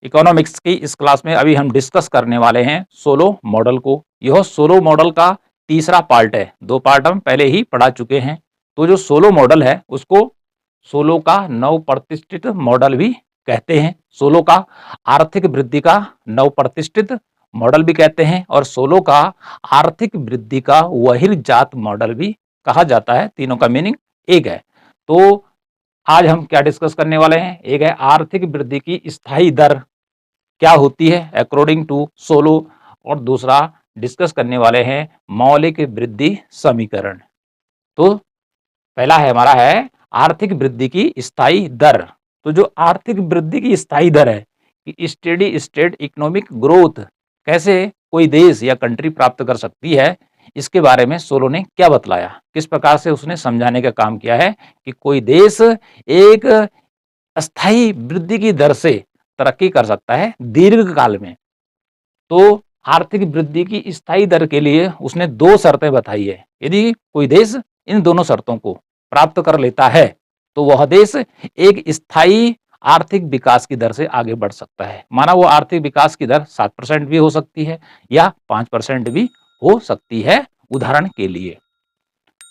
Economics की इस class में अभी हम डिस्कस करने वाले हैं सोलो मॉडल को। यह सोलो मॉडल का तीसरा पार्ट है, 2 पार्ट हम पहले ही पढ़ा चुके हैं। तो जो सोलो मॉडल है उसको सोलो का नव प्रतिष्ठित मॉडल भी कहते हैं, सोलो का आर्थिक वृद्धि का नव प्रतिष्ठित मॉडल भी कहते हैं, और सोलो का आर्थिक वृद्धि का बहिर्जात मॉडल भी कहा जाता है। तीनों का मीनिंग एक है। तो आज हम क्या डिस्कस करने वाले हैं, एक है आर्थिक वृद्धि की स्थायी दर क्या होती है अकॉर्डिंग टू सोलो, और दूसरा डिस्कस करने वाले हैं मौलिक वृद्धि समीकरण। तो पहला है हमारा है आर्थिक वृद्धि की स्थायी दर। तो जो आर्थिक वृद्धि की स्थायी दर है कि स्टेडी स्टेट इकोनॉमिक ग्रोथ कैसे कोई देश या कंट्री प्राप्त कर सकती है, इसके बारे में सोलो ने क्या बतलाया, किस प्रकार से उसने समझाने का काम किया है कि कोई देश एक अस्थायी वृद्धि की दर से तरक्की कर सकता है दीर्घ काल में। तो आर्थिक वृद्धि की स्थायी दर के लिए उसने 2 शर्तें बताई है। यदि कोई देश इन दोनों शर्तों को प्राप्त कर लेता है तो वह देश एक स्थायी आर्थिक विकास की दर से आगे बढ़ सकता है। माना वो आर्थिक विकास की दर 7% भी हो सकती है या 5% भी हो सकती है उदाहरण के लिए।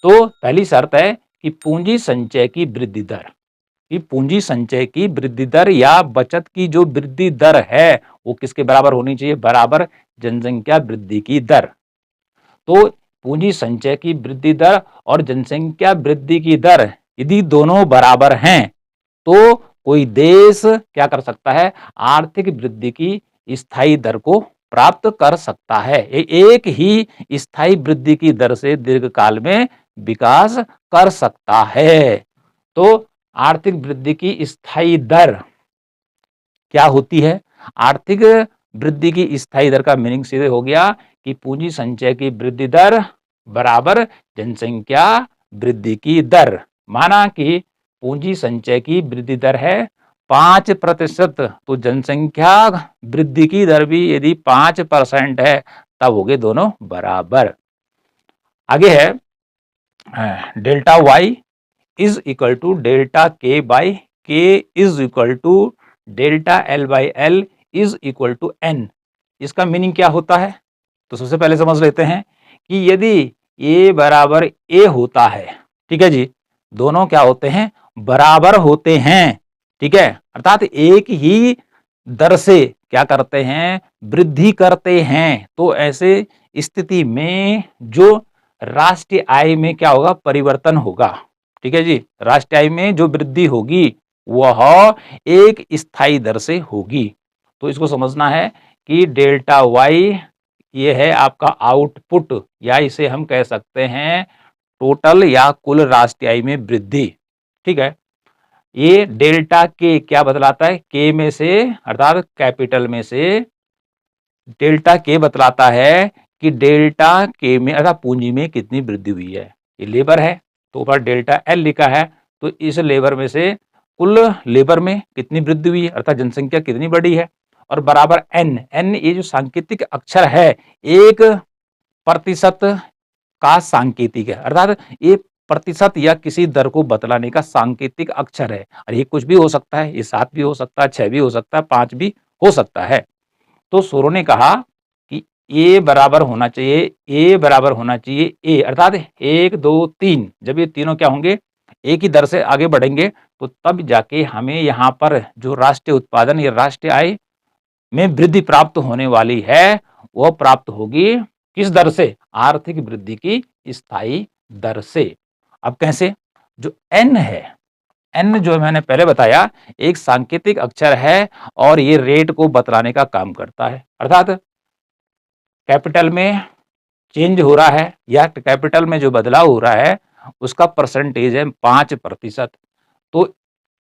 तो पहली शर्त है कि पूंजी संचय की वृद्धि दर, कि पूंजी संचय की वृद्धि दर या बचत की जो वृद्धि दर है वो किसके बराबर होनी चाहिए, बराबर जनसंख्या वृद्धि की दर। तो पूंजी संचय की वृद्धि दर और जनसंख्या वृद्धि की दर यदि दोनों बराबर हैं तो कोई देश क्या कर सकता है, आर्थिक वृद्धि की स्थायी दर को प्राप्त कर सकता है। एक ही स्थायी वृद्धि की दर से दीर्घकाल में विकास कर सकता है। तो आर्थिक वृद्धि की स्थायी दर क्या होती है, आर्थिक वृद्धि की स्थायी दर का मीनिंग सीधे हो गया कि पूंजी संचय की वृद्धि दर बराबर जनसंख्या वृद्धि की दर। माना कि पूंजी संचय की वृद्धि दर है 5%, तो जनसंख्या वृद्धि की दर भी यदि 5% है तब हो गए दोनों बराबर। आगे है delta Y is equal to delta K by K is equal to delta L by L is equal to N. इसका मीनिंग क्या होता है, तो सबसे पहले समझ लेते हैं कि यदि ए बराबर ए होता है, ठीक है जी, दोनों क्या होते हैं, बराबर होते हैं, ठीक है, अर्थात एक ही दर से क्या करते हैं, वृद्धि करते हैं। तो ऐसे स्थिति में जो राष्ट्रीय आय में क्या होगा, परिवर्तन होगा, ठीक है जी, राष्ट्रीय आय में जो वृद्धि होगी वह एक स्थायी दर से होगी। तो इसको समझना है कि डेल्टा वाई ये है आपका आउटपुट, या इसे हम कह सकते हैं टोटल या कुल राष्ट्रीय आय में वृद्धि, ठीक है। ये डेल्टा के क्या बतलाता है, के में से अर्थात कैपिटल में से डेल्टा के बतलाता है कि डेल्टा के में अर्थात पूंजी में कितनी वृद्धि हुई है। ये लेबर है तो ऊपर डेल्टा एल लिखा है, तो इस लेबर में से कुल लेबर में कितनी वृद्धि हुई है अर्थात जनसंख्या कितनी बढ़ी है, और बराबर एन। एन ये जो सांकेतिक अक्षर है 1% का सांकेतिक है, अर्थात ये प्रतिशत या किसी दर को बतलाने का सांकेतिक अक्षर है। और ये कुछ भी हो सकता है, ये 7 भी हो सकता है, 6 भी हो सकता है, 5 भी हो सकता है। तो सोरो ने कहा कि ए बराबर होना चाहिए, ए बराबर होना चाहिए ए, अर्थात 1 2 3, जब ये तीनों क्या होंगे एक ही दर से आगे बढ़ेंगे तो तब जाके हमें यहाँ पर जो राष्ट्रीय उत्पादन या राष्ट्रीय आय में वृद्धि प्राप्त होने वाली है वह प्राप्त होगी किस दर से, आर्थिक वृद्धि की स्थायी दर से। अब कैसे, जो एन है, एन जो मैंने पहले बताया एक सांकेतिक अक्षर है और ये रेट को बतलाने का काम करता है, अर्थात कैपिटल में चेंज हो रहा है या कैपिटल में जो बदलाव हो रहा है उसका परसेंटेज है 5%। तो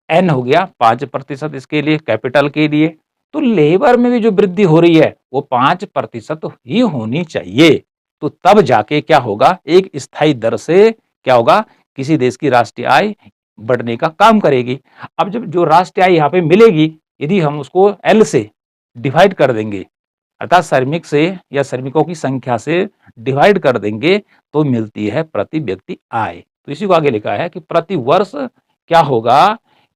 एन हो गया 5% इसके लिए, कैपिटल के लिए। तो लेबर में भी जो वृद्धि हो रही है वो 5% ही होनी चाहिए, तो तब जाके क्या होगा, एक स्थायी दर से क्या होगा, किसी देश की राष्ट्रीय आय बढ़ने का काम करेगी। अब जब जो राष्ट्रीय आय यहाँ पे मिलेगी यदि हम उसको एल से डिवाइड कर देंगे अर्थात श्रमिक से या श्रमिकों की संख्या से डिवाइड कर देंगे तो मिलती है प्रति व्यक्ति आय। तो इसी को आगे लिखा है कि प्रति वर्ष क्या होगा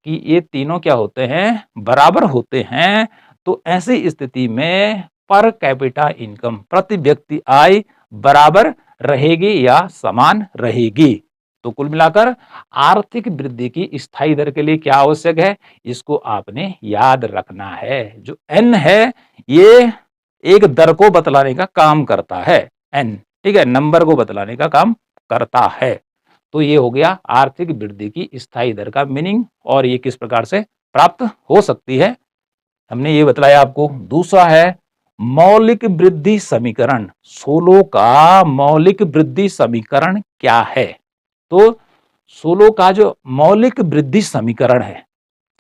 कि ये तीनों क्या होते हैं, बराबर होते हैं, तो ऐसी स्थिति में पर कैपिटा इनकम, प्रति व्यक्ति आय बराबर रहेगी या समान रहेगी। तो कुल मिलाकर आर्थिक वृद्धि की स्थायी दर के लिए क्या आवश्यक है, इसको आपने याद रखना है। जो एन है ये एक दर को बतलाने का काम करता है, एन, ठीक है, नंबर को बतलाने का काम करता है। तो ये हो गया आर्थिक वृद्धि की स्थायी दर का मीनिंग, और ये किस प्रकार से प्राप्त हो सकती है हमने ये बतलाया आपको। दूसरा है मौलिक वृद्धि समीकरण। सोलो का मौलिक वृद्धि समीकरण क्या है? तो सोलो का जो मौलिक वृद्धि समीकरण है,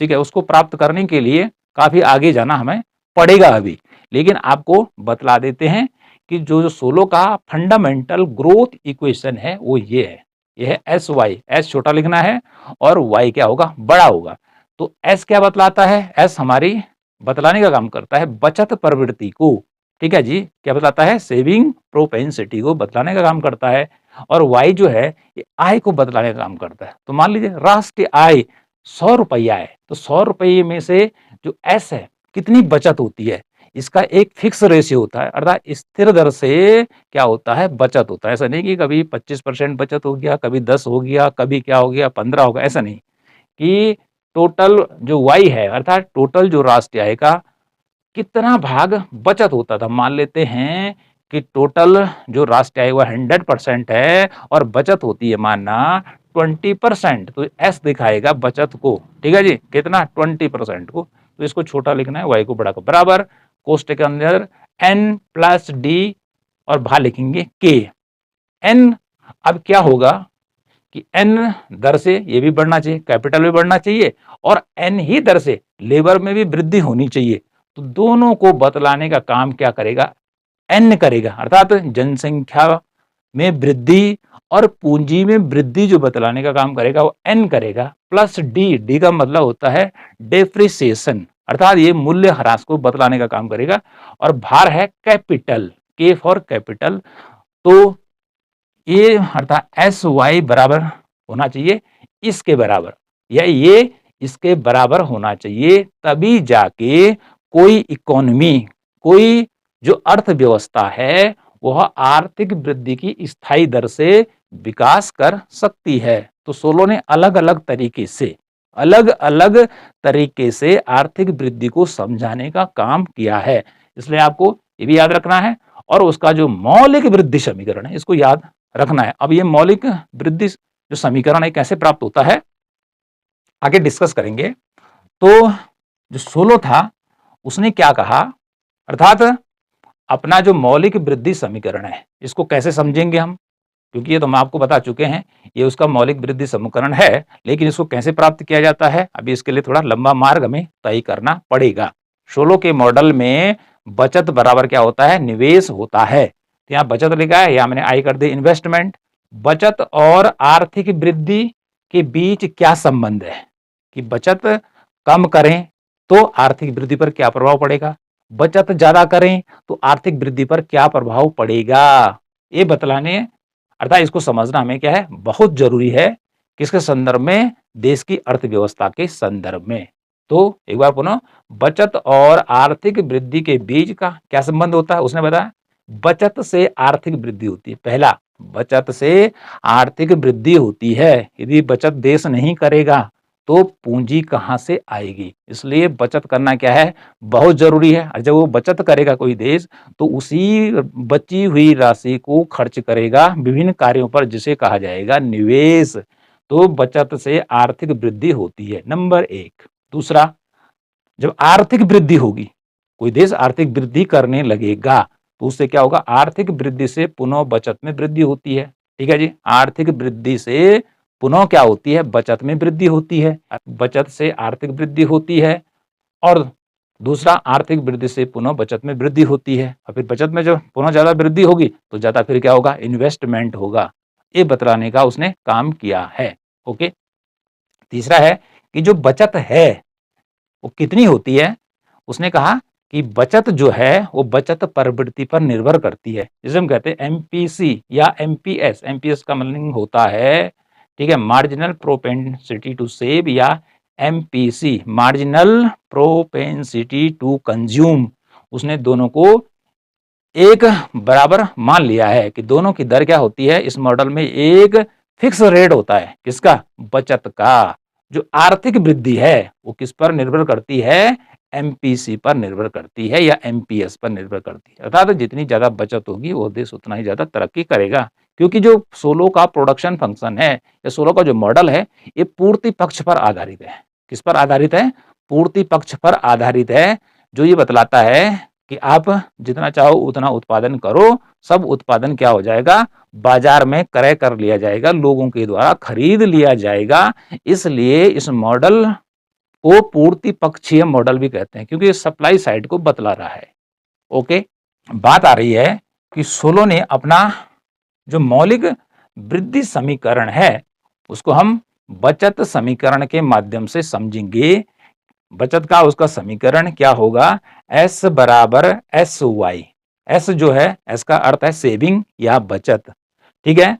ठीक है, उसको प्राप्त करने के लिए काफी आगे जाना हमें पड़ेगा अभी, लेकिन आपको बतला देते हैं कि जो सोलो का फंडामेंटल ग्रोथ इक्वेशन है वो ये है, ये है एस वाई। एस छोटा लिखना है और वाई क्या होगा, बड़ा होगा। तो एस क्या बतलाता है, एस हमारी बतलाने का काम करता है बचत प्रवृत्ति को, ठीक है जी, क्या बतलाता है, सेविंग प्रोपेंसिटी को बतलाने का काम करता है। और वाई जो है ये आय को बतलाने का काम करता है। तो मान लीजिए राष्ट्रीय आय 100 रुपया है, तो 100 रुपये में से जो एस है कितनी बचत होती है, इसका एक फिक्स रेशियो होता है, अर्थात स्थिर दर से क्या होता है, बचत होता है। ऐसा नहीं कि कभी 25% बचत हो गया, कभी 10 हो गया, कभी क्या हो गया 15 हो गया, ऐसा नहीं, कि टोटल जो वाई है अर्थात टोटल जो राष्ट्रीय आय का कितना भाग बचत होता था। मान लेते हैं कि टोटल जो राष्ट्रीय आय वह 100% है और बचत होती है मानना 20%, तो एस दिखाएगा बचत को, ठीक है जी, कितना 20% को। तो इसको छोटा लिखना है, वाई को बड़ा को बराबर, कोष्टक के अंदर एन प्लस डी और भाग लिखेंगे के। एन अब क्या होगा कि एन दर से ये भी बढ़ना चाहिए, कैपिटल भी बढ़ना चाहिए, और एन ही दर से लेबर में भी वृद्धि होनी चाहिए। तो दोनों को बतलाने का काम क्या करेगा, एन करेगा, अर्थात जनसंख्या में वृद्धि और पूंजी में वृद्धि जो बतलाने का काम करेगा वो एन करेगा, प्लस डी, डी का मतलब होता है डेप्रिसिएशन, अर्थात ये मूल्य ह्रास को बतलाने का काम करेगा। और भार है कैपिटल, के फॉर कैपिटल। तो ये अर्थात एस वाई बराबर होना चाहिए इसके बराबर, या ये इसके बराबर होना चाहिए, तभी जाके कोई इकोनॉमी, कोई जो अर्थव्यवस्था है वह आर्थिक वृद्धि की स्थायी दर से विकास कर सकती है। तो सोलो ने अलग अलग तरीके से आर्थिक वृद्धि को समझाने का काम किया है, इसलिए आपको ये भी याद रखना है। और उसका जो मौलिक वृद्धि समीकरण है इसको याद रखना है। अब ये मौलिक वृद्धि जो समीकरण है कैसे प्राप्त होता है आगे डिस्कस करेंगे। तो जो सोलो था उसने क्या कहा, अर्थात अपना जो मौलिक वृद्धि समीकरण है इसको कैसे समझेंगे हम, क्योंकि ये तो हम आपको बता चुके हैं ये उसका मौलिक वृद्धि समीकरण है, लेकिन इसको कैसे प्राप्त किया जाता है अभी इसके लिए थोड़ा लंबा मार्ग हमें तय करना पड़ेगा। सोलो के मॉडल में बचत बराबर क्या होता है, निवेश होता है। तो यहाँ बचत लिखा है, यहाँ मैंने आई कर दी इन्वेस्टमेंट। बचत और आर्थिक वृद्धि के बीच क्या संबंध है कि बचत कम करें तो आर्थिक वृद्धि पर क्या प्रभाव पड़ेगा, बचत ज्यादा करें तो आर्थिक वृद्धि पर क्या प्रभाव पड़ेगा, ये बतलाने, अर्थात इसको समझना हमें क्या है, बहुत जरूरी है। किसके संदर्भ में, देश की अर्थव्यवस्था के संदर्भ में। तो एक बार पुनः, बचत और आर्थिक वृद्धि के बीच का क्या संबंध होता है, उसने बताया बचत से आर्थिक वृद्धि होती है। पहला, बचत से आर्थिक वृद्धि होती है, यदि बचत देश नहीं करेगा तो पूंजी कहां से आएगी, इसलिए बचत करना क्या है, बहुत जरूरी है। और जब वो बचत करेगा कोई देश तो उसी बची हुई राशि को खर्च करेगा विभिन्न कार्यों पर, जिसे कहा जाएगा निवेश। तो बचत से आर्थिक वृद्धि होती है, नंबर एक। दूसरा, जब आर्थिक वृद्धि होगी, कोई देश आर्थिक वृद्धि करने लगेगा तो उससे क्या होगा, आर्थिक वृद्धि से पुनः बचत में वृद्धि होती है। ठीक है जी, आर्थिक वृद्धि से पुनः क्या होती है, बचत में वृद्धि होती है। बचत से आर्थिक वृद्धि होती है, और दूसरा आर्थिक वृद्धि से पुनः बचत में वृद्धि होती है। और फिर बचत में जब पुनः ज्यादा वृद्धि होगी तो ज्यादा फिर क्या होगा, इन्वेस्टमेंट होगा। ये बतलाने का उसने काम किया है। ओके। तीसरा है कि जो बचत है वो कितनी होती है, उसने कहा कि बचत जो है वो बचत प्रवृत्ति पर निर्भर करती है, जिसे हम कहते हैं एमपीसी या एमपीएस। एमपीएस का मतलब होता है, ठीक है, मार्जिनल प्रोपेंसिटी टू सेव, या MPC, marginal propensity to consume, उसने दोनों को एक बराबर मान लिया है कि दोनों की दर क्या होती है इस मॉडल में, एक फिक्स रेट होता है किसका, बचत का। जो आर्थिक वृद्धि है वो किस पर निर्भर करती है, एमपीसी पर निर्भर करती है या एमपीएस पर निर्भर करती है। अर्थात जितनी ज्यादा बचत होगी वो देश उतना ही ज्यादा तरक्की करेगा, क्योंकि जो सोलो का प्रोडक्शन फंक्शन है या सोलो का जो मॉडल है ये पूर्ति पक्ष पर आधारित है। किस पर आधारित है, पूर्ति पक्ष पर आधारित है, जो ये बतलाता है कि आप जितना चाहो उतना उत्पादन करो, सब उत्पादन क्या हो जाएगा, बाजार में क्रय कर लिया जाएगा, लोगों के द्वारा खरीद लिया जाएगा। इसलिए इस मॉडल को पूर्ति पक्षीय मॉडल भी कहते हैं, क्योंकि सप्लाई साइड को बतला रहा है। ओके, बात आ रही है कि सोलो ने अपना जो मौलिक वृद्धि समीकरण है उसको हम बचत समीकरण के माध्यम से समझेंगे। बचत का उसका समीकरण क्या होगा, S बराबर एस वाई। एस जो है, एस का अर्थ है सेविंग या बचत, ठीक है।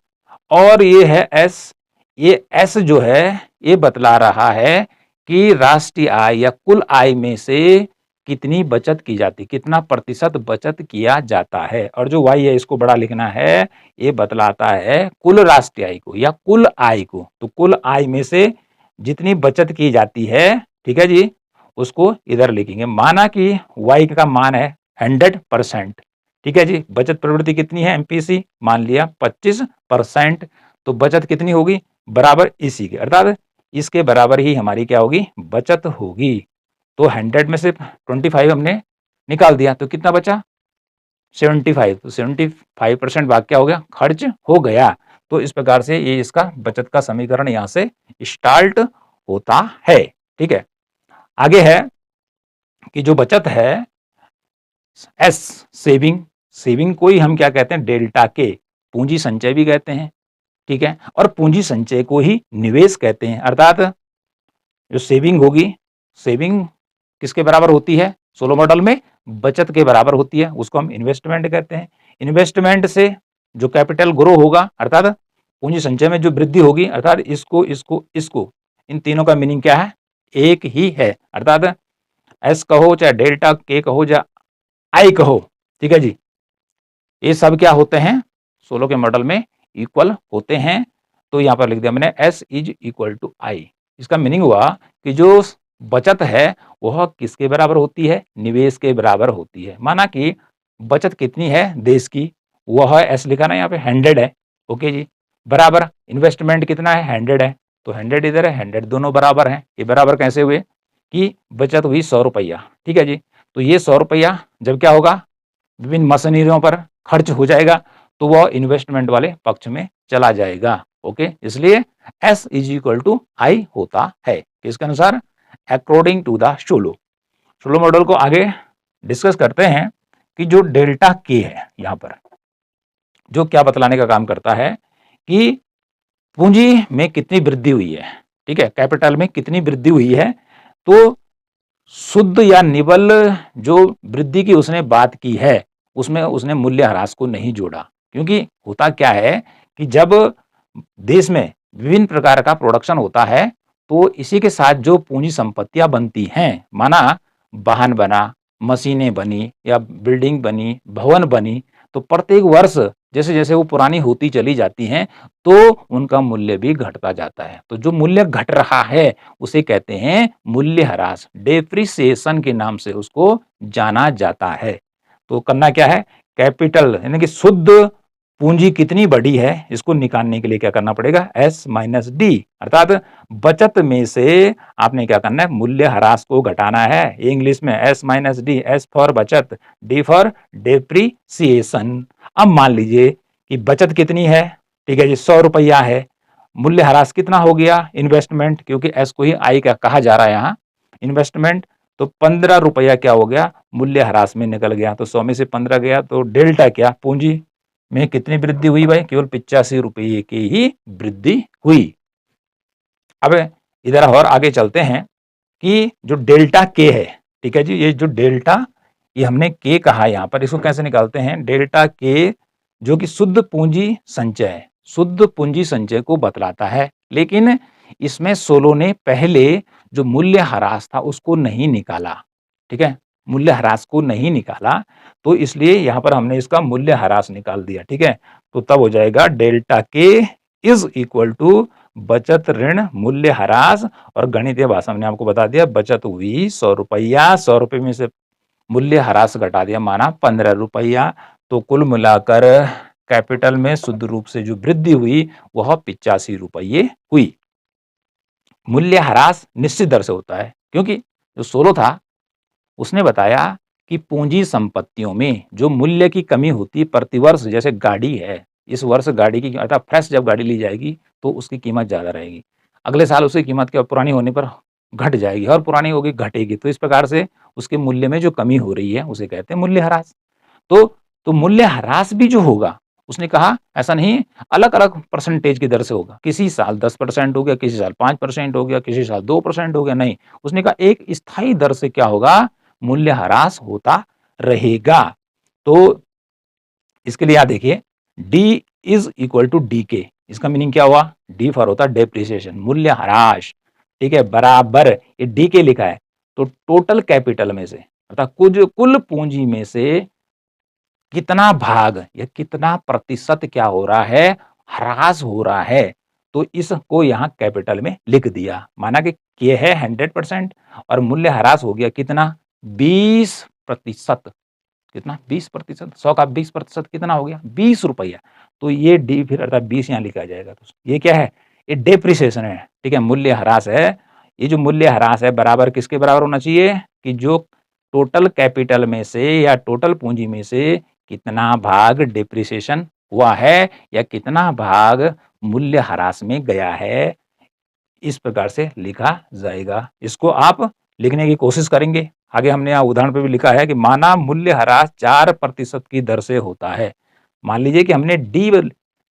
और ये है एस, ये एस जो है ये बतला रहा है कि राष्ट्रीय आय या कुल आय में से कितनी बचत की जाती, कितना प्रतिशत बचत किया जाता है। और जो वाई है इसको बड़ा लिखना है, ये बतलाता है कुल राष्ट्रीय आय को या कुल आय को। तो कुल आय में से जितनी बचत की जाती है, ठीक है जी, उसको इधर लिखेंगे। माना कि y का मान है 100%, ठीक है जी। बचत प्रवृत्ति कितनी है एमपीसी, मान लिया 25%, तो बचत कितनी होगी, बराबर इसी के, अर्थात इसके बराबर ही हमारी क्या होगी, बचत होगी। तो 100 में से 25 हमने निकाल दिया तो कितना बचा, 75। तो 75% भाग क्या हो गया, खर्च हो गया। तो इस प्रकार से ये इसका बचत का समीकरण यहां से स्टार्ट होता है, ठीक है। आगे है कि जो बचत है एस, सेविंग, सेविंग को ही हम क्या कहते हैं, डेल्टा के, पूंजी संचय भी कहते हैं, ठीक है। और पूंजी संचय को ही निवेश कहते हैं। अर्थात जो सेविंग होगी, सेविंग किसके बराबर होती है, सोलो मॉडल में बचत के बराबर होती है, उसको हम इन्वेस्टमेंट कहते हैं। इन्वेस्टमेंट से जो कैपिटल ग्रो होगा, अर्थात पूंजी संचय में जो वृद्धि होगी, अर्थात इसको इसको इसको, इन तीनों का मीनिंग क्या है, एक ही है। अर्थात एस कहो चाहे डेल्टा के कहो या आई कहो, ठीक है जी, ये सब क्या होते हैं, सोलो के मॉडल में इक्वल होते हैं। तो यहां पर लिख दिया मैंने एस इज इक्वल टू आई। इसका मीनिंग हुआ कि जो बचत है वह किसके बराबर होती है, निवेश के बराबर होती है। माना कि बचत कितनी है देश की, वह एस लिखा ना यहाँ पे 100 है, ओके जी, बराबर इन्वेस्टमेंट कितना है 100 है, तो 100 इधर है, 100 दोनों बराबर हैं। ये बराबर कैसे हुए कि बचत हुई 100 रुपया, ठीक है जी। तो ये 100 रुपया जब क्या होगा, विभिन्न मशीनरियों पर खर्च हो जाएगा तो वह इन्वेस्टमेंट वाले पक्ष में चला जाएगा, ओके। इसलिए S is equal to I होता है, किसके अनुसार, according to the Solow. Solow model को आगे डिस्कस करते हैं कि जो डेल्टा के है यहां पर, जो क्या बतलाने का काम करता है कि पूंजी में कितनी वृद्धि हुई है, ठीक है, कैपिटल में कितनी वृद्धि हुई है। तो शुद्ध या निवल जो वृद्धि की उसने बात की है उसमें उसने मूल्यह्रास को नहीं जोड़ा, क्योंकि होता क्या है कि जब देश में विभिन्न प्रकार का प्रोडक्शन होता है तो इसी के साथ जो पूंजी संपत्तियां बनती हैं, माना वाहन बना, मशीनें बनी या बिल्डिंग बनी, भवन बनी, तो प्रत्येक वर्ष जैसे जैसे वो पुरानी होती चली जाती हैं तो उनका मूल्य भी घटता जाता है। तो जो मूल्य घट रहा है उसे कहते हैं मूल्यह्रास, डेप्रिसिएशन के नाम से उसको जाना जाता है। तो करना क्या है, कैपिटल यानी कि शुद्ध पूंजी कितनी बड़ी है इसको निकालने के लिए क्या करना पड़ेगा, एस माइनस डी, अर्थात बचत में से आपने क्या करना है, मूल्यह्रास को घटाना है। इंग्लिश में S minus D, S for बचत, डी फॉर डेप्रिसिएशन। अब मान लीजिए कि बचत कितनी है, ठीक है जी, 100 रुपया है, मूल्यह्रास कितना हो गया, इन्वेस्टमेंट, क्योंकि एस को ही आई का कहा जा रहा है यहाँ, इन्वेस्टमेंट, तो 15 रुपया क्या हो गया, मूल्यह्रास में निकल गया। तो 100 में से 15 गया, तो डेल्टा क्या, पूंजी में कितनी वृद्धि हुई भाई, केवल 85 रुपये की ही वृद्धि हुई। अब इधर और आगे चलते हैं कि जो डेल्टा के है, ठीक है जी, ये जो डेल्टा, ये हमने के कहा यहाँ पर, इसको कैसे निकालते हैं, डेल्टा के जो कि शुद्ध पूंजी संचय है, शुद्ध पूंजी संचय को बतलाता है। लेकिन इसमें सोलो ने पहले जो मूल्य ह्रास था उसको नहीं निकाला, ठीक है, मूल्य ह्रास को नहीं निकाला, तो इसलिए यहाँ पर हमने इसका मूल्य ह्रास निकाल दिया, ठीक है। तो तब हो जाएगा delta K is equal to बचत ऋण मूल्य ह्रास, और गणितीय भाषा में आपको बता दिया बचत हुई 100 रुपया, 100 रुपये में से मूल्य ह्रास घटा दिया माना 15 रुपया, तो कुल मिलाकर कैपिटल में शुद्ध रूप से जो वृद्धि हुई वह 85 रुपये हुई। मूल्य ह्रास निश्चित दर से होता है, क्योंकि जो सोलो था उसने बताया कि पूंजी संपत्तियों में जो मूल्य की कमी होती प्रतिवर्ष, जैसे गाड़ी है, इस वर्ष गाड़ी की अर्थात फ्रेश जब गाड़ी ली जाएगी तो उसकी कीमत ज्यादा रहेगी, अगले साल उसकी कीमत क्या पुरानी होने पर घट जाएगी, और पुरानी होगी घटेगी, तो इस प्रकार से उसके मूल्य में जो कमी हो रही है उसे कहते हैं मूल्य ह्रास। तो मूल्य ह्रास भी जो होगा, उसने कहा ऐसा नहीं अलग अलग परसेंटेज की दर से होगा, किसी साल 10% हो गया, किसी साल 5% हो गया, किसी साल 2% हो गया, नहीं, उसने कहा एक स्थायी दर से क्या होगा, मूल्य ह्रास होता रहेगा। तो इसके लिए आप देखिए D is equal to D K, इसका मीनिंग क्या हुआ, डी फॉर होता है डेप्रिसिएशन, मूल्य ह्रास, ठीक है, बराबर ये डी के लिखा है, तो टोटल कैपिटल में से अर्थात कुल पूंजी में से कितना भाग या कितना प्रतिशत क्या हो रहा है, ह्रास हो रहा है, तो इसको यहां कैपिटल में लिख दिया, माना कि ये है 100% और मूल्य ह्रास हो गया कितना 20%, कितना 20%, 100 का 20% कितना हो गया 20 रुपया, तो ये डी फिर अर्थात 20 यहां लिखा जाएगा, तो ये क्या है, ये डेप्रिसिएशन है, ठीक है, मूल्य ह्रास है। ये जो मूल्य ह्रास है बराबर किसके बराबर होना चाहिए कि जो टोटल कैपिटल में से या टोटल पूंजी में से कितना भाग डिप्रिसिएशन हुआ है या कितना भाग मूल्य ह्रास में गया है, इस प्रकार से लिखा जाएगा। इसको आप लिखने की कोशिश करेंगे। आगे हमने यहाँ उदाहरण पे भी लिखा है कि माना मूल्य ह्रास 4% की दर से होता है। मान लीजिए कि हमने डी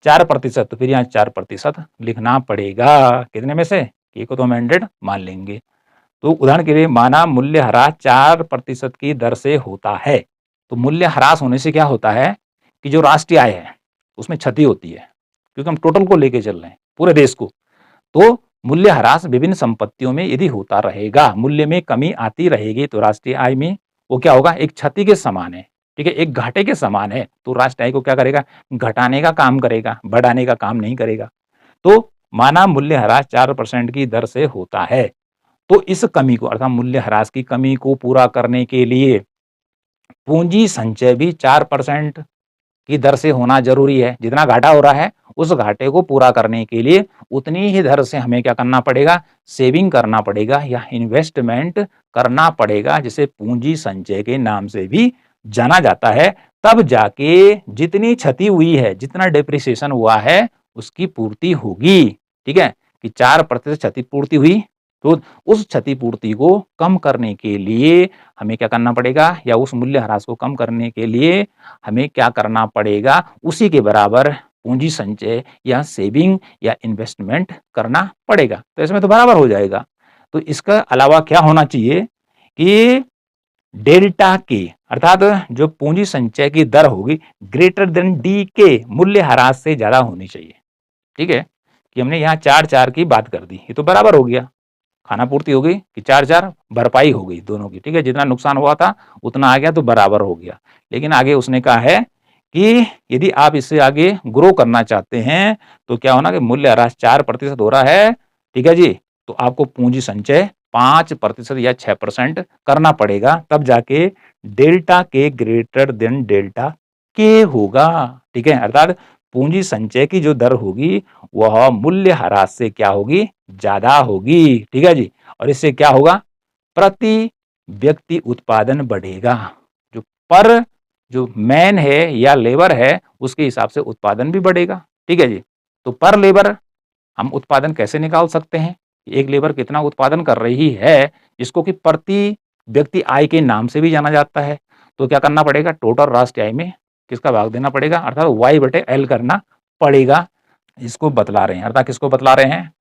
4%, तो फिर यहाँ 4% लिखना पड़ेगा, कितने में से, के को तो हम 100 मान लेंगे। तो उदाहरण के लिए माना मूल्य ह्रास 4% की दर से होता है, तो मूल्य ह्रास होने से क्या होता है कि जो राष्ट्रीय आय है उसमें क्षति होती है, क्योंकि हम टोटल को लेके चल रहे हैं पूरे देश को। तो मूल्य ह्रास विभिन्न संपत्तियों में यदि होता रहेगा, मूल्य में कमी आती रहेगी, तो राष्ट्रीय आय में वो क्या होगा, एक क्षति के समान है, ठीक है, एक घाटे के समान है, तो राष्ट्रीय आय को क्या करेगा, घटाने का काम करेगा, बढ़ाने का काम नहीं करेगा। तो माना मूल्य ह्रास 4% की दर से होता है, तो इस कमी को अर्थात मूल्य ह्रास की कमी को पूरा करने के लिए पूंजी संचय भी 4% की दर से होना जरूरी है। जितना घाटा हो रहा है उस घाटे को पूरा करने के लिए उतनी ही दर से हमें क्या करना पड़ेगा, सेविंग करना पड़ेगा या इन्वेस्टमेंट करना पड़ेगा, जिसे पूंजी संचय के नाम से भी जाना जाता है। तब जाके जितनी क्षति हुई है, जितना डेप्रिसिएशन हुआ है, उसकी पूर्ति होगी, ठीक है, कि 4% क्षतिपूर्ति हुई, तो उस क्षतिपूर्ति को कम करने के लिए हमें क्या करना पड़ेगा, या उस मूल्य ह्रास को कम करने के लिए हमें क्या करना पड़ेगा, उसी के बराबर पूंजी संचय या सेविंग या इन्वेस्टमेंट करना पड़ेगा। तो इसमें तो बराबर हो जाएगा। तो इसका अलावा क्या होना चाहिए कि डेल्टा के अर्थात जो पूंजी संचय की दर होगी ग्रेटर देन डी के मूल्य ह्रास से ज्यादा होनी चाहिए, ठीक है, कि हमने यहाँ 4 की बात कर दी, ये तो बराबर हो गया, खाना पूर्ति हो गई कि 4 भरपाई हो गई दोनों की, ठीक है, जितना नुकसान हुआ था उतना आ गया तो बराबर हो गया। लेकिन आगे उसने कहा है कि यदि आप इससे आगे ग्रो करना चाहते हैं तो क्या होना कि मूल्य ह्रास 4% हो रहा है, ठीक है जी, तो आपको पूंजी संचय 5% या 6% करना पड़ेगा, तब जाके डेल्टा के ग्रेटर देन डेल्टा के होगा, ठीक है, अर्थात पूंजी संचय की जो दर होगी वह मूल्य ह्रास से क्या होगी, ज्यादा होगी, ठीक है जी, और इससे क्या होगा, प्रति व्यक्ति उत्पादन बढ़ेगा, जो पर जो मैन है या लेबर है उसके हिसाब से उत्पादन भी बढ़ेगा, ठीक है जी। तो पर लेबर हम उत्पादन कैसे निकाल सकते हैं, एक लेबर कितना उत्पादन कर रही है, इसको कि प्रति व्यक्ति आय के नाम से भी जाना जाता है। तो क्या करना पड़ेगा, टोटल राष्ट्रीय आय में किसका भाग देना पड़ेगा, अर्थात Y/L करना पड़ेगा। इसको बतला रहे हैं, अर्थात किसको बतला रहे हैं,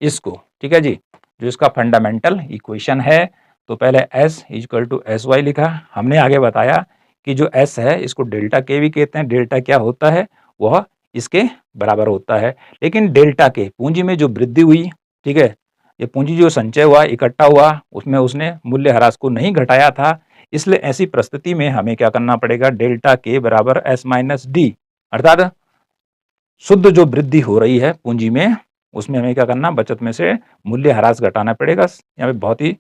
इसको, ठीक है जी, जो इसका फंडामेंटल इक्वेशन है। तो पहले S इक्वल टू SY लिखा, हमने आगे बताया कि जो S है इसको डेल्टा के भी कहते हैं। डेल्टा क्या होता है, वह इसके बराबर होता है। लेकिन डेल्टा के पूंजी में जो वृद्धि हुई, ठीक है, ये पूंजी जो संचय हुआ, इकट्ठा हुआ, उसमें उसने मूल्यह्रास को नहीं घटाया था, इसलिए ऐसी परिस्थिति में हमें क्या करना पड़ेगा, डेल्टा के बराबर एस माइनस डी, अर्थात शुद्ध जो वृद्धि हो रही है पूंजी में, उसमें हमें क्या करना, बचत में से मूल्यह्रास घटाना पड़ेगा। यहाँ पे बहुत ही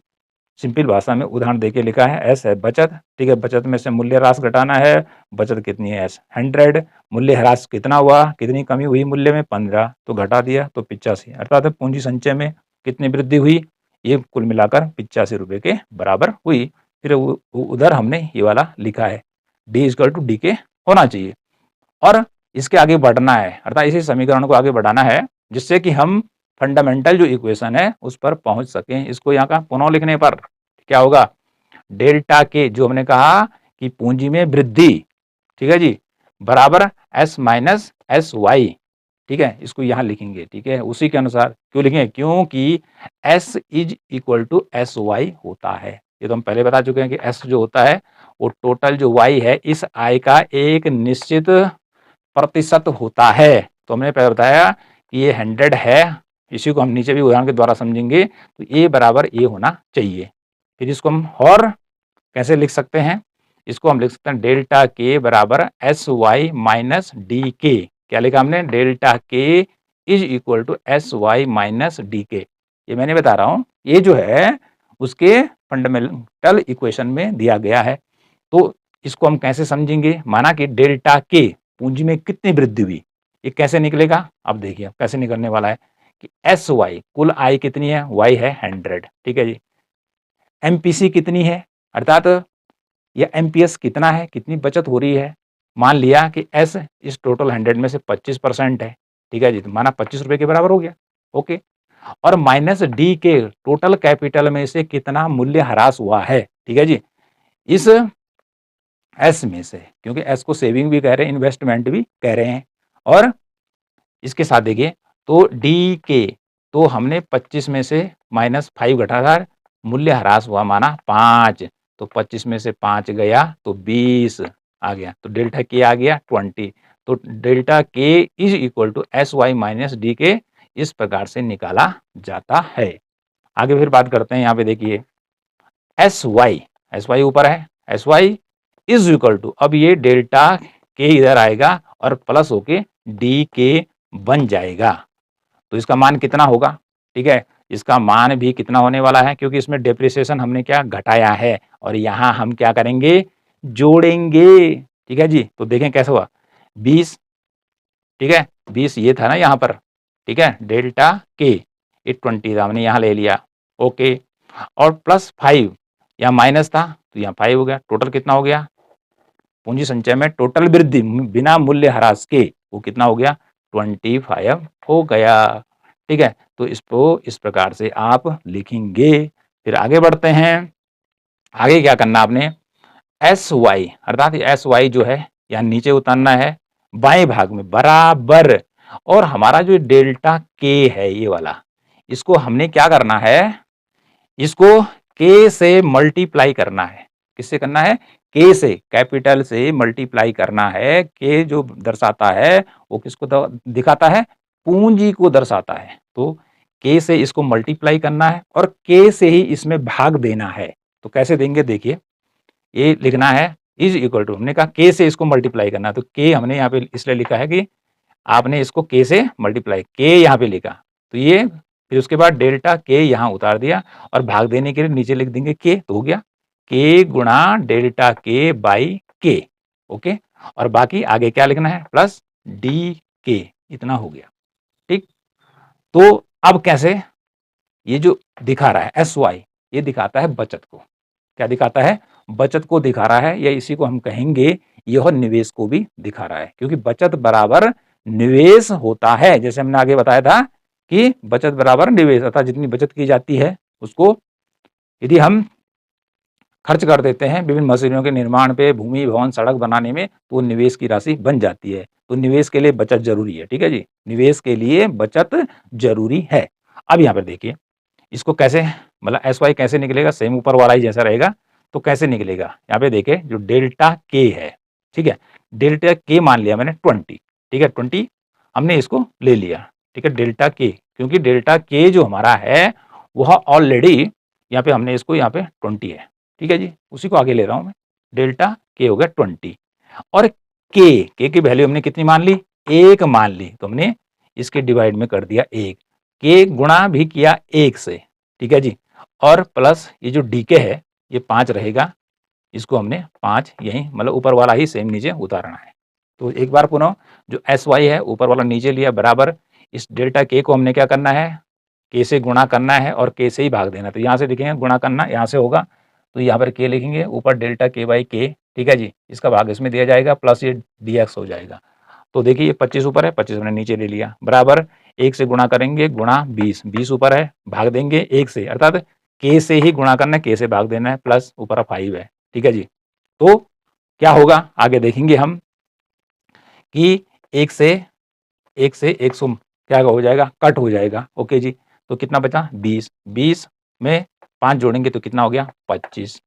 सिंपल भाषा में उदाहरण देके लिखा है, एस है बचत, ठीक है, बचत में से मूल्यह्रास घटाना है, बचत कितनी है एस 100, मूल्यह्रास कितना हुआ, कितनी कमी हुई मूल्य में 15, तो घटा दिया तो 85, अर्थात पूंजी संचय में कितनी वृद्धि हुई, ये कुल मिलाकर 85 रुपये के बराबर हुई। फिर उधर हमने ये वाला लिखा है डी इक्वल टू डी के होना चाहिए, और इसके आगे बढ़ना है, अर्थात इसी समीकरण को आगे बढ़ाना है, जिससे कि हम फंडामेंटल जो इक्वेशन है उस पर पहुंच सकें। इसको यहाँ का पुनः लिखने पर क्या होगा, डेल्टा के, जो हमने कहा कि पूंजी में वृद्धि, ठीक है जी, बराबर एस माइनस एस वाई, ठीक है, इसको यहाँ लिखेंगे, ठीक है, उसी के अनुसार क्यों लिखेंगे, क्योंकि S is equal to S Y होता है। ये तो हम पहले बता चुके हैं कि एस जो होता है वो टोटल जो वाई है इस आय का एक निश्चित प्रतिशत होता है। तो हमने पहले बताया कि ये 100 है, इसी को हम नीचे भी उदाहरण के द्वारा समझेंगे, तो ए बराबर ए होना चाहिए। फिर इसको हम और कैसे लिख सकते हैं, इसको हम लिख सकते हैं डेल्टा के बराबर एस वाई माइनस डी के। क्या लिखा हमने, delta K is equal to S Y minus D K. ये मैंने बता रहा हूँ, ये जो है उसके फंडामेंटल इक्वेशन में दिया गया है। तो इसको हम कैसे समझेंगे, माना कि डेल्टा के पूंजी में कितनी वृद्धि हुई, ये कैसे निकलेगा, अब देखिए कैसे निकलने वाला है कि एस वाई, कुल आय कितनी है, वाई है 100, ठीक है जी, एमपीसी कितनी है, अर्थात या एमपीएस कितना है, कितनी बचत हो रही है, मान लिया कि एस इस टोटल 100 में से 25% है, ठीक है जी, तो माना 25 रुपए के बराबर हो गया, ओके, और माइनस डी के टोटल कैपिटल में से कितना मूल्य ह्रास हुआ है, ठीक है जी, इस एस में से, क्योंकि एस को सेविंग भी कह रहे हैं, इन्वेस्टमेंट भी कह रहे हैं, और इसके साथ देखिए तो डी के, तो हमने 25 में से -5 घटाकर मूल्य ह्रास हुआ माना 5, तो 25 में से 5 गया तो 20 आ गया, तो डेल्टा के आ गया 20, तो delta K is equal to S Y minus D K इस प्रकार से निकाला जाता है। आगे फिर बात करते हैं, यहाँ पे देखिए एस वाई ऊपर है, S Y is equal to, अब ये डेल्टा के इधर आएगा और प्लस होके डी के बन जाएगा, तो इसका मान कितना होगा, ठीक है, इसका मान भी कितना होने वाला है, क्योंकि इसमें डेप्रिसिएशन हमने क्या घटाया है, और यहाँ हम क्या करेंगे, जोड़ेंगे, ठीक है जी, तो देखें कैसे हुआ 20, ठीक है, 20 ये था ना यहाँ पर, ठीक है, डेल्टा के, ये 20 था, हमने यहाँ ले लिया, ओके, और +5 यहाँ माइनस था तो यहाँ 5 हो गया, टोटल कितना हो गया, पूंजी संचय में टोटल वृद्धि बिना मूल्य ह्रास के वो कितना हो गया, 25 हो गया, ठीक है, तो इसको इस प्रकार से आप लिखेंगे। फिर आगे बढ़ते हैं, आगे क्या करना आपने, एस वाई, अर्थात एस वाई जो है यहाँ नीचे उतारना है बाएं भाग में बराबर, और हमारा जो डेल्टा के है ये वाला, इसको हमने क्या करना है, इसको के से मल्टीप्लाई करना है, किससे करना है, के से, कैपिटल से मल्टीप्लाई करना है, के जो दर्शाता है वो किसको दिखाता है, पूंजी को दर्शाता है, तो के से इसको मल्टीप्लाई करना है और के से ही इसमें भाग देना है। तो कैसे देंगे, देखिए ये लिखना है इज इक्वल टू, हमने कहा के से इसको मल्टीप्लाई करना है, तो के हमने यहाँ पे इसलिए लिखा है कि आपने इसको के से मल्टीप्लाई, के यहाँ पे लिखा, तो ये फिर उसके बाद डेल्टा के यहाँ उतार दिया और भाग देने के लिए नीचे लिख देंगे के, तो हो गया के गुणा डेल्टा के बाई के, ओके, और बाकी आगे क्या लिखना है, प्लस डी के, इतना हो गया, ठीक। तो अब कैसे, ये जो दिखा रहा है एस वाई, ये दिखाता है बचत को, क्या दिखाता है, बचत को दिखा रहा है, या इसी को हम कहेंगे यह निवेश को भी दिखा रहा है, क्योंकि बचत बराबर निवेश होता है, जैसे हमने आगे बताया था कि बचत बराबर निवेश, अर्थात जितनी बचत की जाती है उसको यदि हम खर्च कर देते हैं विभिन्न मशीनों के निर्माण पे, भूमि भवन सड़क बनाने में, तो निवेश की राशि बन जाती है, तो निवेश के लिए बचत जरूरी है, ठीक है जी, निवेश के लिए बचत जरूरी है। अब यहाँ पर देखिए इसको कैसे, मतलब एस वाई कैसे निकलेगा, सेम ऊपर वाला ही जैसा रहेगा, तो कैसे निकलेगा, यहाँ पे देखिए जो डेल्टा के है, ठीक है, डेल्टा के मान लिया मैंने 20, ठीक है, 20 हमने इसको ले लिया, ठीक है, डेल्टा के, क्योंकि डेल्टा के जो हमारा है वह ऑलरेडी यहाँ पे हमने इसको यहाँ पे 20 है, ठीक है जी, उसी को आगे ले रहा हूँ मैं, डेल्टा के हो गया 20 और के की वैल्यू हमने कितनी मान ली, 1 मान ली, तो हमने इसके डिवाइड में कर दिया 1, के गुणा भी किया 1 से, ठीक है जी, और प्लस ये जो डी के है ये 5 रहेगा, इसको हमने 5 यहीं मतलब ऊपर वाला ही सेम नीचे उतारना है। तो एक बार पुनः जो एस वाई है ऊपर वाला नीचे लिया बराबर इस डेल्टा के को हमने क्या करना है, के से गुणा करना है और के से ही भाग देना। तो यहाँ से देखेंगे गुणा करना यहाँ से होगा, तो यहाँ पर के लिखेंगे, ऊपर डेल्टा के बाई के, ठीक है जी, इसका भाग इसमें दिया जाएगा प्लस ये डी एक्स हो जाएगा। तो देखिए ये 25 ऊपर है, 25 हमने नीचे ले लिया, बराबर 1 से गुणा करेंगे, गुणा 20, 20 ऊपर है, भाग देंगे 1 से, अर्थात के से ही गुणा करना है, के से भाग देना है, प्लस ऊपर 5 है, ठीक है जी। तो क्या होगा आगे देखेंगे हम कि 1 से 100 क्या हो जाएगा, कट हो जाएगा, ओके जी। तो कितना बचा 20, 20 में 5 जोड़ेंगे तो कितना हो गया 25,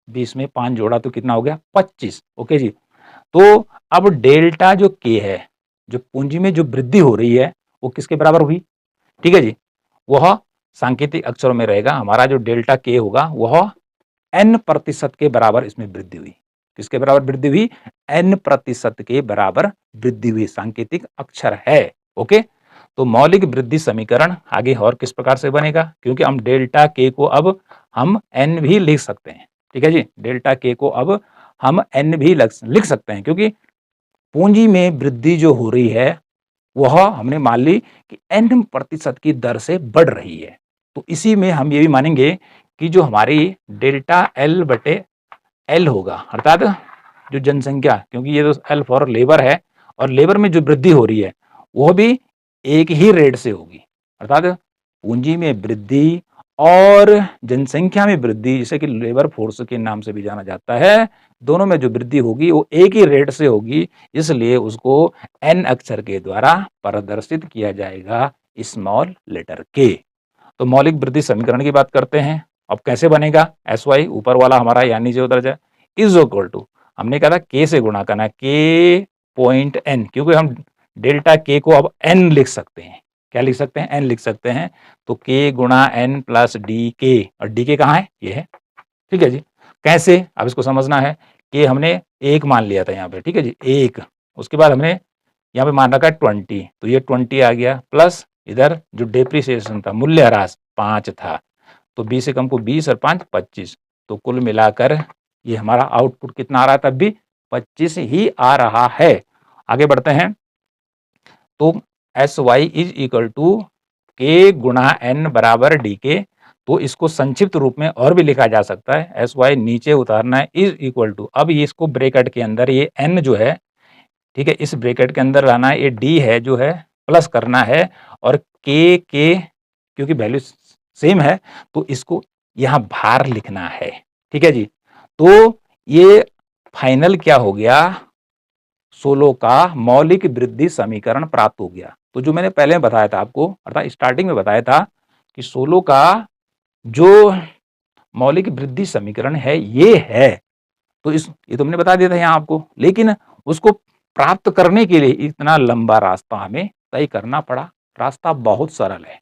20 में 5 जोड़ा तो कितना हो गया 25, ओके जी। तो अब डेल्टा जो के है, जो पूंजी में जो वृद्धि हो रही है वो किसके बराबर हुई, ठीक है जी, वह सांकेतिक अक्षरों में रहेगा, हमारा जो डेल्टा के होगा वह n% के बराबर इसमें वृद्धि हुई, किसके बराबर वृद्धि हुई, n% के बराबर वृद्धि हुई, सांकेतिक अक्षर है, ओके। तो मौलिक वृद्धि समीकरण आगे और किस प्रकार से बनेगा, क्योंकि हम डेल्टा के को अब हम n भी लिख सकते हैं, ठीक है जी, डेल्टा के को अब हम n भी लिख सकते हैं, क्योंकि पूंजी में वृद्धि जो हो रही है वह हमने मान ली कि n% की दर से बढ़ रही है। तो इसी में हम ये भी मानेंगे कि जो हमारी डेल्टा L बटे L होगा, अर्थात जो जनसंख्या, क्योंकि ये तो L फॉर लेबर है और लेबर में जो वृद्धि हो रही है वह भी एक ही रेट से होगी, अर्थात पूंजी में वृद्धि और जनसंख्या में वृद्धि, जिसे कि लेबर फोर्स के नाम से भी जाना जाता है, दोनों में जो वृद्धि होगी वो एक ही रेट से होगी, इसलिए उसको n अक्षर के द्वारा प्रदर्शित किया जाएगा, स्मॉल लेटर के। तो मौलिक वृद्धि समीकरण की बात करते हैं, अब कैसे बनेगा, एस वाई ऊपर वाला हमारा या नीचे उतर जाए, इज इक्वल टू, हमने कहा था के से गुणा करना है, के पॉइंट एन, क्योंकि हम डेल्टा के को अब एन लिख सकते हैं, क्या लिख सकते हैं, एन लिख सकते हैं, तो के गुणा एन प्लस डी के, और डी के कहाँ है, ये है, ठीक है जी। कैसे, अब इसको समझना है कि हमने 1 मान लिया था यहाँ पे, ठीक है जी, 1, उसके बाद हमने यहाँ पे मान रखा है 20, तो ये 20 आ गया, प्लस इधर जो डेप्रिसिएशन था, मूल्यह्रास 5 था, तो 20 से कम को 20 और 5 25, तो कुल मिलाकर ये हमारा आउटपुट कितना आ रहा है, तब भी 25 ही आ रहा है। आगे बढ़ते हैं, तो S Y is equal to K गुणा एन बराबर डी के, तो इसको संक्षिप्त रूप में और भी लिखा जा सकता है, एस वाई नीचे उतारना है, इज इक्वल टू, अब ये इसको ब्रैकेट के अंदर ये एन जो है, ठीक है, इस ब्रैकेट के अंदर लाना है, ये डी है जो है प्लस करना है, और के क्योंकि वैल्यू सेम है तो इसको यहां भार लिखना है, ठीक है जी। तो ये फाइनल क्या हो गया, 16 का मौलिक वृद्धि समीकरण प्राप्त हो गया। तो जो मैंने पहले बताया था आपको, अर्थात स्टार्टिंग में बताया था कि 16 का जो मौलिक वृद्धि समीकरण है ये है, तो ये तो हमने बता दिया था यहाँ आपको, लेकिन उसको प्राप्त करने के लिए इतना लंबा रास्ता हमें तय करना पड़ा। रास्ता बहुत सरल है,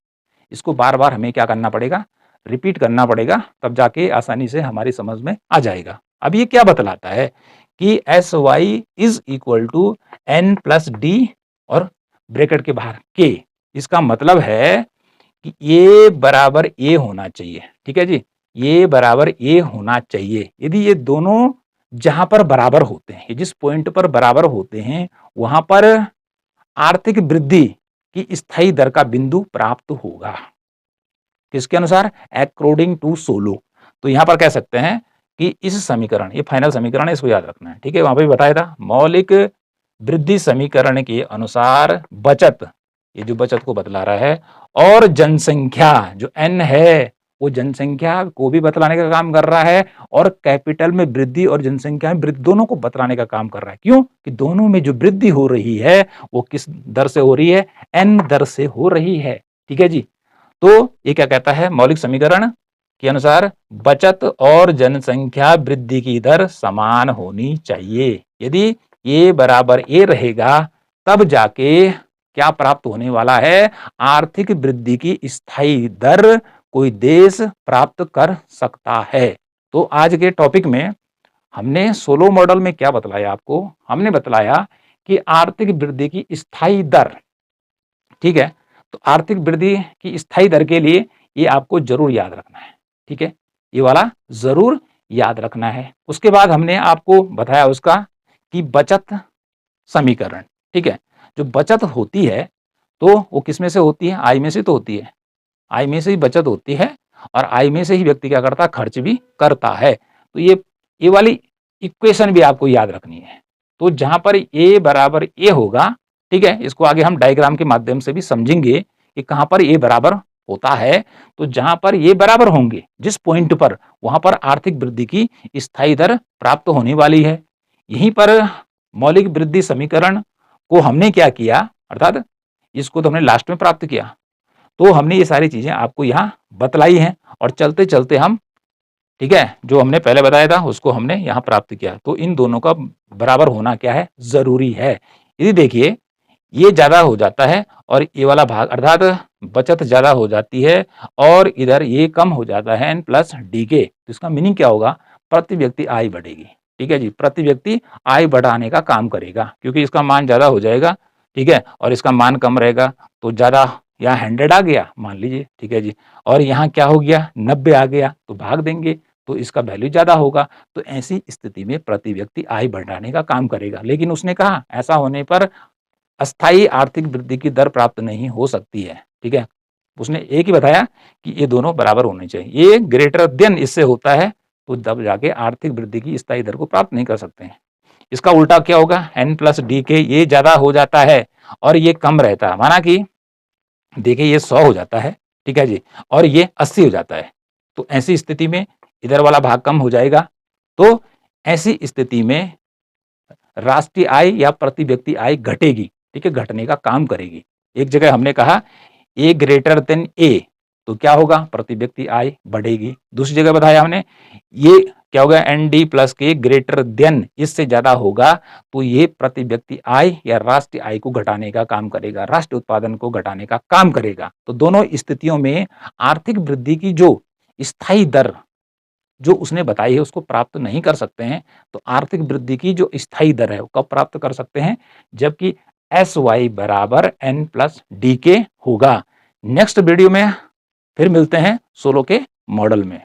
इसको बार बार हमें क्या करना पड़ेगा, रिपीट करना पड़ेगा, तब जाके आसानी से हमारी समझ में आ जाएगा। अब ये क्या बतलाता है कि S Y is equal to N plus D और ब्रैकेट के बाहर के, इसका मतलब है कि ये बराबर ए होना चाहिए, ठीक है जी, ये बराबर ए होना चाहिए। यदि ये दोनों जहां पर बराबर होते हैं, जिस पॉइंट पर बराबर होते हैं, वहां पर आर्थिक वृद्धि की स्थायी दर का बिंदु प्राप्त होगा, किसके अनुसार, अकॉर्डिंग टू सोलो। तो यहां पर कह सकते हैं कि इस समीकरण, ये फाइनल समीकरण है, इसको याद रखना है, ठीक है, वहां पर भी बताया था, मौलिक वृद्धि समीकरण के अनुसार बचत, ये जो बचत को बतला रहा है, और जनसंख्या जो n है वो जनसंख्या को भी बतलाने का काम कर रहा है, और कैपिटल में वृद्धि और जनसंख्या में वृद्धि दोनों को बतलाने का काम कर रहा है। क्यों कि दोनों में जो वृद्धि हो रही है वो किस दर से हो रही है, n दर से हो रही है, ठीक है जी। तो ये क्या कहता है, मौलिक समीकरण के अनुसार बचत और जनसंख्या वृद्धि की दर समान होनी चाहिए। यदि ये बराबर ए रहेगा तब जाके क्या प्राप्त होने वाला है, आर्थिक वृद्धि की स्थायी दर कोई देश प्राप्त कर सकता है। तो आज के टॉपिक में हमने सोलो मॉडल में क्या बतलाया आपको, हमने बतलाया कि आर्थिक वृद्धि की स्थायी दर, ठीक है। तो आर्थिक वृद्धि की स्थायी दर के लिए ये आपको जरूर याद रखना है, ठीक है, ये वाला जरूर याद रखना है। उसके बाद हमने आपको बताया उसका कि बचत समीकरण, ठीक है। जो बचत होती है तो वो किस में से होती है, आय में से तो होती है, आय में से ही बचत होती है और आय में से ही व्यक्ति क्या करता है, खर्च भी करता है। तो ये वाली इक्वेशन भी आपको याद रखनी है। तो जहां पर ए बराबर ए होगा, ठीक है, इसको आगे हम डायग्राम के माध्यम से भी समझेंगे कि कहां पर ए बराबर होता है। तो जहां पर ये बराबर होंगे जिस पॉइंट पर, वहां पर आर्थिक वृद्धि की स्थायी दर प्राप्त होने वाली है। यहीं पर मौलिक वृद्धि समीकरण को हमने क्या किया, अर्थात इसको तो हमने लास्ट में प्राप्त किया। तो हमने ये सारी चीजें आपको यहाँ बतलाई हैं और चलते चलते हम, ठीक है, जो हमने पहले बताया था उसको हमने यहाँ प्राप्त किया। तो इन दोनों का बराबर होना क्या है, जरूरी है। यदि देखिए ये ज्यादा हो जाता है और ये वाला भाग अर्थात बचत ज्यादा हो जाती है और इधर ये कम हो जाता है n+d के, तो इसका मीनिंग क्या होगा, प्रति व्यक्ति आय बढ़ेगी, ठीक है जी, प्रति व्यक्ति आय बढ़ाने का काम करेगा क्योंकि इसका मान ज्यादा हो जाएगा, ठीक है, और इसका मान कम रहेगा तो ज्यादा, यहाँ 100 आ गया मान लीजिए, ठीक है जी, और यहाँ क्या हो गया 90 आ गया, तो भाग देंगे तो इसका वैल्यू ज्यादा होगा। तो ऐसी स्थिति में प्रति व्यक्ति आय बढ़ाने का काम करेगा। लेकिन उसने कहा ऐसा होने पर अस्थायी आर्थिक वृद्धि की दर प्राप्त नहीं हो सकती है, ठीक है। उसने एक ही बताया कि ये दोनों बराबर होने चाहिए, ये ग्रेटर देन इससे होता है तो तब जाके आर्थिक वृद्धि की स्थायी दर को प्राप्त नहीं कर सकते हैं। इसका उल्टा क्या होगा, n+d के, ये ज्यादा हो जाता है और ये कम रहता है। माना कि देखिए ये 100 हो जाता है, ठीक है जी, और ये 80 हो जाता है। तो ऐसी स्थिति में इधर वाला भाग कम हो जाएगा। तो ऐसी स्थिति में राष्ट्रीय आय या प्रति व्यक्ति आय घटेगी, ठीक है, घटने का काम करेगी। एक जगह हमने कहा ए ग्रेटर देन ए, तो क्या होगा, प्रति व्यक्ति आय बढ़ेगी। दूसरी जगह बताया हमने ये क्या होगा, ND+K ग्रेटर देन, इससे ज्यादा होगा तो ये प्रति व्यक्ति आय या राष्ट्रीय आय को घटाने का काम करेगा, राष्ट्रीय उत्पादन को घटाने का काम करेगा। तो दोनों स्थितियों में आर्थिक वृद्धि की जो स्थायी दर जो उसने बताई है उसको प्राप्त नहीं कर सकते हैं। तो आर्थिक वृद्धि की जो स्थायी दर है वो कब प्राप्त कर सकते हैं, जबकि SY बराबर n+d के होगा। नेक्स्ट वीडियो में फिर मिलते हैं सोलो के मॉडल में।